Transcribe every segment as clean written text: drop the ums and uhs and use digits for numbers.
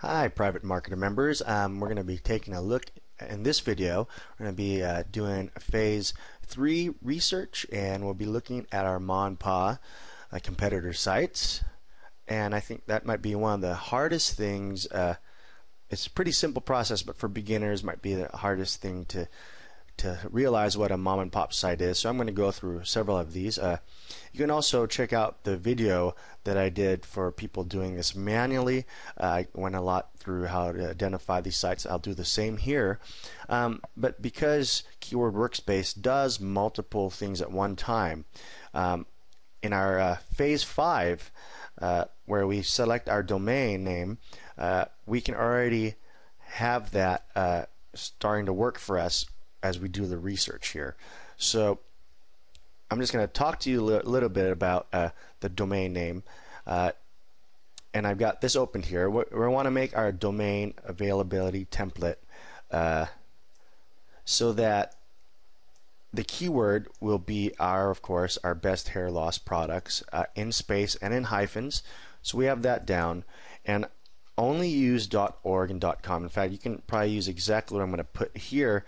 Hi, private marketer members. We're going to be taking a look in this video. We're going to be doing phase 3 research, and we'll be looking at our MonPA competitor sites. And I think that might be one of the hardest things. It's a pretty simple process, but for beginners might be the hardest thing to realize what a mom and pop site is. So I'm going to go through several of these. You can also check out the video that I did for people doing this manually. I went a lot through how to identify these sites. I'll do the same here. But because Keyword Workspace does multiple things at one time, in our phase 5, where we select our domain name, we can already have that starting to work for us as we do the research here. So I'm just going to talk to you a little bit about the domain name, and I've got this open here. We want to make our domain availability template so that the keyword will be of course, our best hair loss products in space and in hyphens. So we have that down, and only use .org and .com. In fact, you can probably use exactly what I'm going to put here.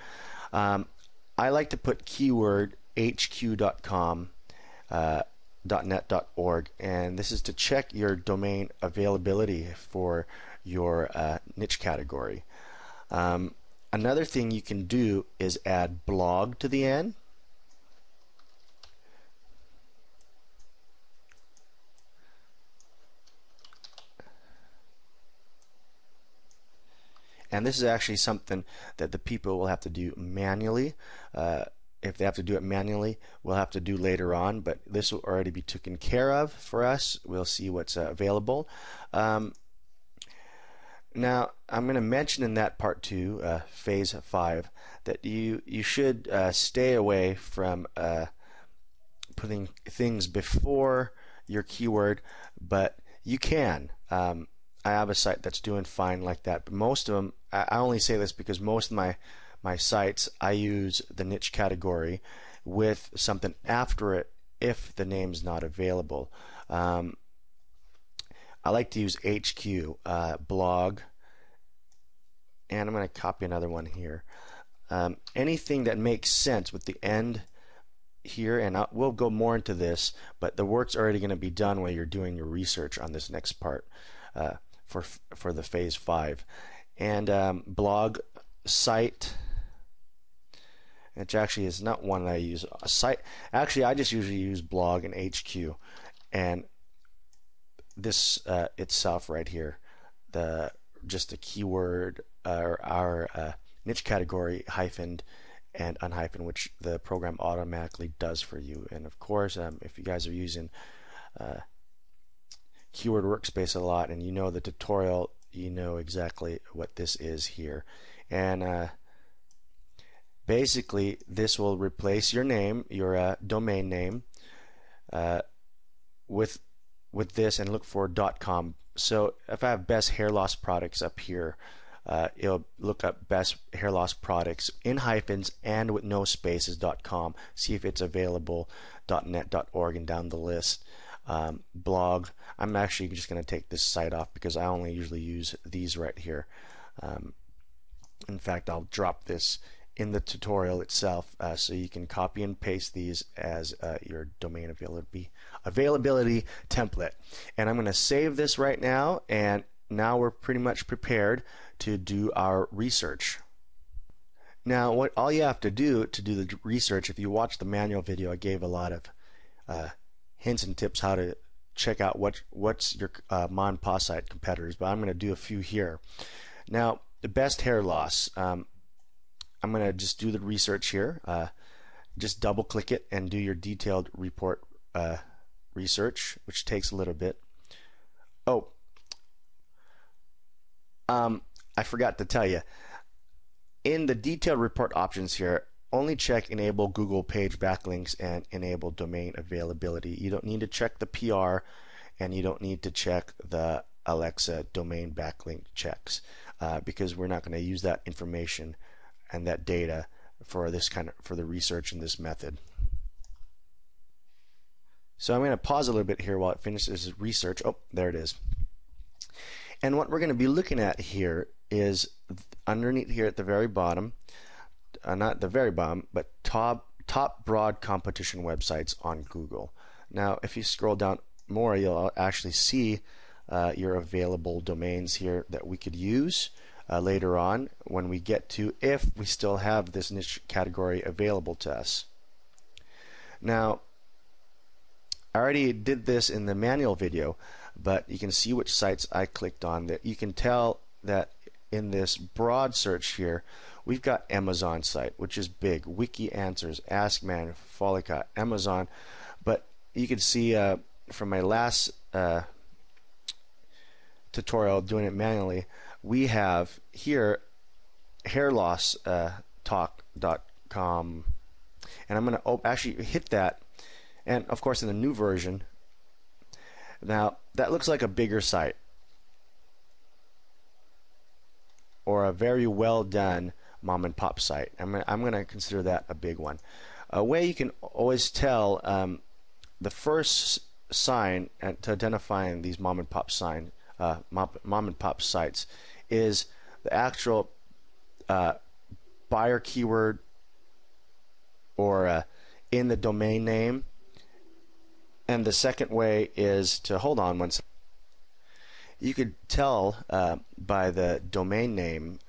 I like to put keyword hq.com, .net.org, and this is to check your domain availability for your niche category. Another thing you can do is add blog to the end. And this is actually something that the people will have to do manually. If they have to do it manually, we'll have to do later on, but this will already be taken care of for us. We'll see what's available. Now, I'm going to mention in that part 2, phase 5, that you should stay away from putting things before your keyword, but you can. I have a site that's doing fine like that, but most of them, I only say this because most of my sites, I use the niche category with something after it if the name's not available. I like to use HQ, blog, and I'm going to copy another one here. Anything that makes sense with the end here, and we'll go more into this, but the work's already going to be done while you're doing your research on this next part for the phase 5. And blog, site, which actually is not one that I use. A site, actually, I just usually use blog and HQ, and this itself right here, just the keyword or our niche category hyphened and unhyphened, which the program automatically does for you. And of course, if you guys are using Keyword Workspace a lot and you know the tutorial, you know exactly what this is here. And basically this will replace your name, your domain name, with this, and look for .com. So if I have best hair loss products up here, it'll look up best hair loss products in hyphens and with no spaces .com. See if it's available .net.org and down the list. Blog, I'm actually just going to take this site off because I only usually use these right here. In fact, I'll drop this in the tutorial itself so you can copy and paste these as your domain availability template. And I'm going to save this right now, and now we're pretty much prepared to do our research. Now, what all you have to do the research, if you watch the manual video, I gave a lot of hints and tips how to check out what's your MonPA site competitors, but I'm going to do a few here. Now, the best hair loss, I'm going to just do the research here. Just double click it and do your detailed report research, which takes a little bit. Oh, I forgot to tell you, in the detailed report options here, only check enable Google page backlinks and enable domain availability. You don't need to check the PR, and you don't need to check the Alexa domain backlink checks because we're not going to use that information and that data for the research in this method. So I'm going to pause a little bit here while it finishes research. Oh, there it is. And what we're going to be looking at here is underneath here at the very bottom, not the very bottom, but top broad competition websites on Google. Now, if you scroll down more, you'll actually see your available domains here that we could use later on when we get to, if we still have this niche category available to us. Now, I already did this in the manual video, but you can see which sites I clicked on. That you can tell that in this broad search here, we've got Amazon site, which is big, Wiki Answers, AskMan, Folica, Amazon. But you can see from my last tutorial doing it manually, we have here hairlosstalk.com, and I'm going to actually hit that. And of course, in the new version, now that looks like a bigger site or a very well done mom and pop site. I'm going to consider that a big one. A way you can always tell the first sign to identifying these mom and pop sites is the actual buyer keyword or in the domain name. And the second way is to, hold on one second. You could tell by the domain name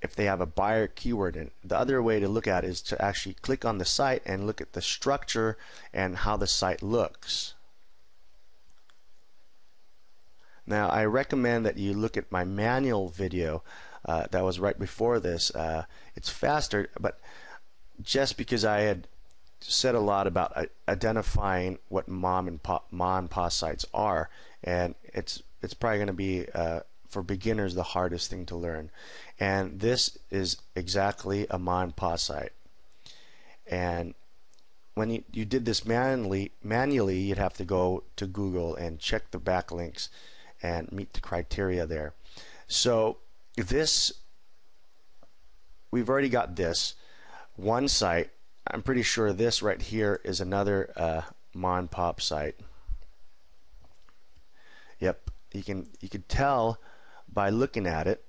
if they have a buyer keyword in it. The other way to look at it is to actually click on the site and look at the structure and how the site looks. Now, I recommend that you look at my manual video that was right before this. It's faster, but just because I had said a lot about identifying what mom and pop sites are, and it's probably going to be for beginners the hardest thing to learn. And this is exactly a mom and pop site. And when you did this manually, you'd have to go to Google and check the backlinks and meet the criteria there. So this, we've already got this one site. I'm pretty sure this right here is another mom and pop site. Yep, you could tell by looking at it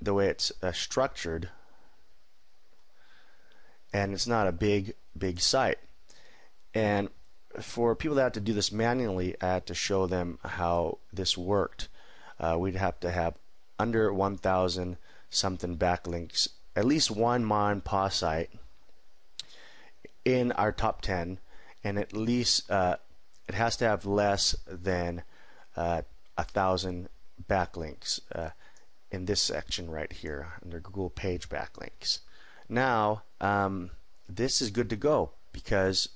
the way it's structured, and it's not a big site. And for people that have to do this manually, I had to show them how this worked. We'd have to have under 1,000 something backlinks, at least one mom and pop site in our top 10, and at least it has to have less than 1,000 backlinks in this section right here under Google page backlinks. Now this is good to go because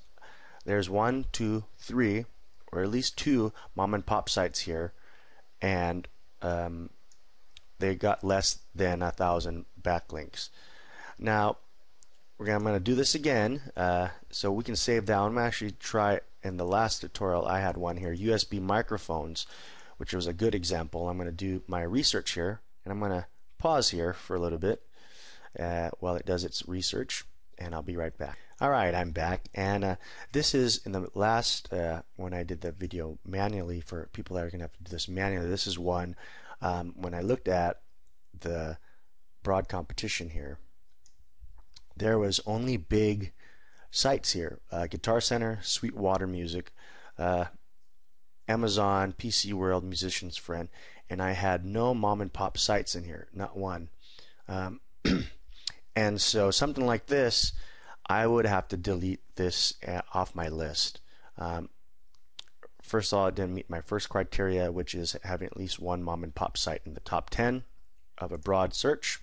there's 1, 2, 3, or at least 2 mom and pop sites here, and they got less than 1,000 backlinks. Now I'm going to do this again so we can save that. I'm going to actually try, in the last tutorial I had one here, USB microphones, which was a good example. I'm going to do my research here, and I'm going to pause here for a little bit while it does its research, and I'll be right back. Alright, I'm back, and this is in the last when I did the video manually. For people that are going to have to do this manually, this is one when I looked at the broad competition here. There was only big sites here: Guitar Center, Sweetwater Music, Amazon, PC World, Musician's Friend, and I had no mom and pop sites in here, not one. And so something like this, I would have to delete this off my list. First of all, it didn't meet my first criteria, which is having at least one mom and pop site in the top 10 of a broad search.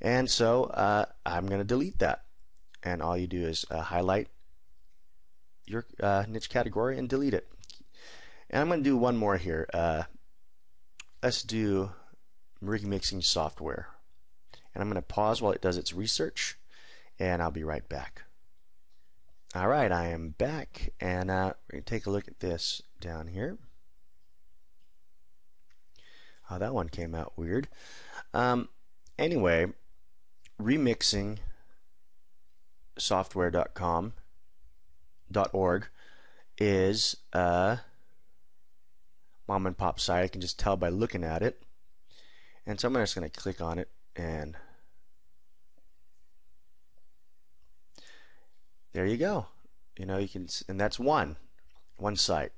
And so I'm going to delete that. And all you do is highlight your niche category and delete it. And I'm going to do one more here. Let's do remixing software. And I'm going to pause while it does its research, and I'll be right back. Alright, I am back, and we're going to take a look at this down here. Oh, that one came out weird. Anyway, remixing software.com.org is mom and pop site. I can just tell by looking at it. And so I'm just going to click on it, and there you go. You know, you can, and that's one site,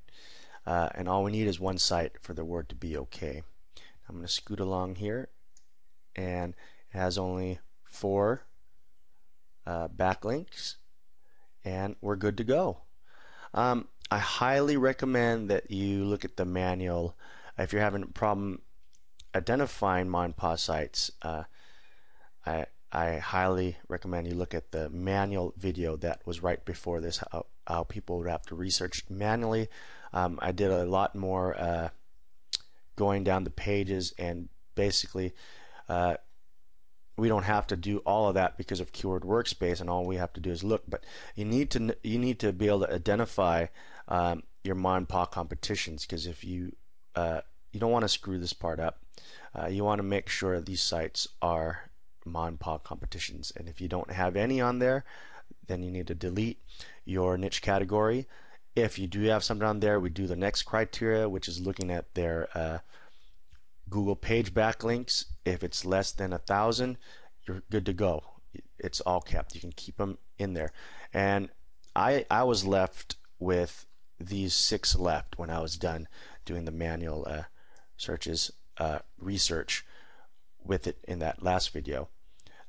and all we need is one site for the word to be okay. I'm going to scoot along here, and it has only 4 backlinks, and we're good to go. I highly recommend that you look at the manual if you're having a problem identifying MonPA sites. I highly recommend you look at the manual video that was right before this, how people would have to research manually. I did a lot more going down the pages, and basically we don't have to do all of that because of Keyword Workspace, and all we have to do is look. But you need to be able to identify your MonPA competitions, because if you don't want to screw this part up. You want to make sure these sites are MonPA competitions, and if you don't have any on there, then you need to delete your niche category. If you do have something on there, we do the next criteria, which is looking at their Google page backlinks. If it's less than 1,000, you're good to go. It's all kept. You can keep them in there. And I was left with these 6 left when I was done doing the manual searches research with it in that last video.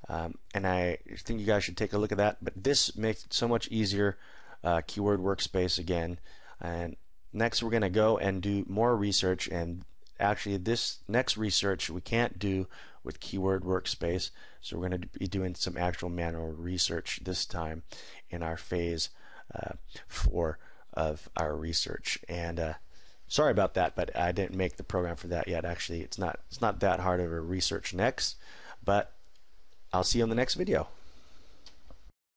And I think you guys should take a look at that. But this makes it so much easier. Keyword Workspace again. And next we're going to go and do more research, and actually this next research we can't do with Keyword Workspace, so we're going to be doing some actual manual research this time in our phase 4 of our research. And sorry about that, but I didn't make the program for that yet. Actually, it's not that hard of a research next, but I'll see you in the next video.